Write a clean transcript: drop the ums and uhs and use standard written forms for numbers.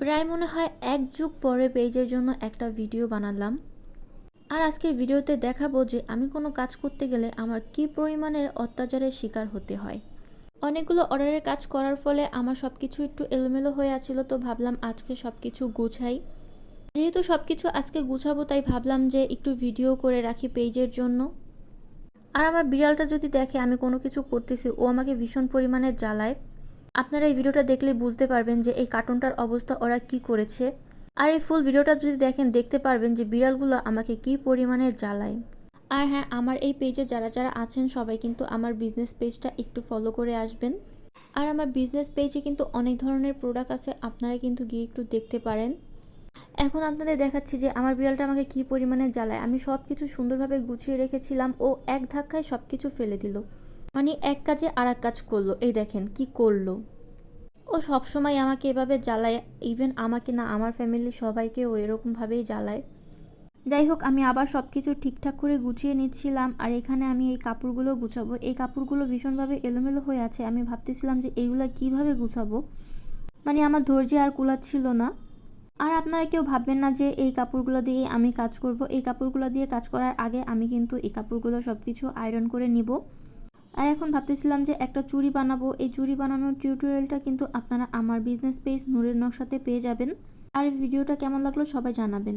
প্রায় মনে হয় ১ যুগ পরে পেজের জন্য একটা ভিডিও বানালাম। আর আজকের ভিডিওতে দেখাবো যে আমি কোনো কাজ করতে গেলে আমার কী পরিমাণের অত্যাচারের শিকার হতে হয়। অনেকগুলো অর্ডারের কাজ করার ফলে আমার সব কিছু একটু এলোমেলো হয়ে আছিল, তো ভাবলাম আজকে সব কিছু গুছাই। যেহেতু সব কিছু আজকে গুছাবো তাই ভাবলাম যে একটু ভিডিও করে রাখি পেজের জন্য। আর আমার বিড়ালটা যদি দেখে আমি কোনো কিছু করতেছি, ও আমাকে ভীষণ পরিমাণে জ্বালায়। আপনারা এই ভিডিওটা দেখলে বুঝতে পারবেন যে এই কার্টুনটার অবস্থা ওরা কি করেছে। আর এই ফুল ভিডিওটা যদি দেখেন দেখতে পারবেন যে বিড়ালগুলো আমাকে কি পরিমাণে জ্বালায়। আর হ্যাঁ, আমার এই পেজে যারা যারা আছেন সবাই কিন্তু আমার বিজনেস পেজটা একটু ফলো করে আসবেন। আর আমার বিজনেস পেজে কিন্তু অনেক ধরনের প্রোডাক্ট আছে, আপনারা কিন্তু গিয়ে একটু দেখতে পারেন। এখন আপনাদের দেখাচ্ছি যে আমার বিড়ালটা আমাকে কি পরিমাণে জ্বালায়। আমি সব কিছু সুন্দরভাবে গুছিয়ে রেখেছিলাম, ও এক ধাক্কায় সব কিছু ফেলে দিল। মানে এক কাজে আর এক কাজ করলো, এই দেখেন কি করলো। ও সবসময় আমাকে এভাবে জ্বালায়, ইভেন আমাকে না, আমার ফ্যামিলির সবাইকে ও এরকমভাবেই জ্বালায়। যাই হোক, আমি আবার সব কিছু ঠিকঠাক করে গুছিয়ে নিচ্ছিলাম। আর এখানে আমি এই কাপড়গুলো গুছাবো। এই কাপড়গুলো ভীষণভাবে এলোমেলো হয়ে আছে, আমি ভাবতেছিলাম যে এইগুলো কিভাবে গুছাবো। মানে আমার ধৈর্যে আর কুলাচ্ছিল না। আর আপনারা কেউ ভাববেন না যে এই কাপড়গুলো দিয়ে আমি কাজ করব। এই কাপড়গুলো দিয়ে কাজ করার আগে আমি কিন্তু এই কাপড়গুলো সব কিছু আয়রন করে নিব। আর এখন ভাবতেছিলাম যে একটা চুড়ি বানাবো। এই চুড়ি বানানোর টিউটোরিয়ালটা কিন্তু আপনারা আমার বিজনেস পেজ নূরের নকশাতে পেয়ে যাবেন। আর ভিডিওটা কেমন লাগলো সবাই জানাবেন।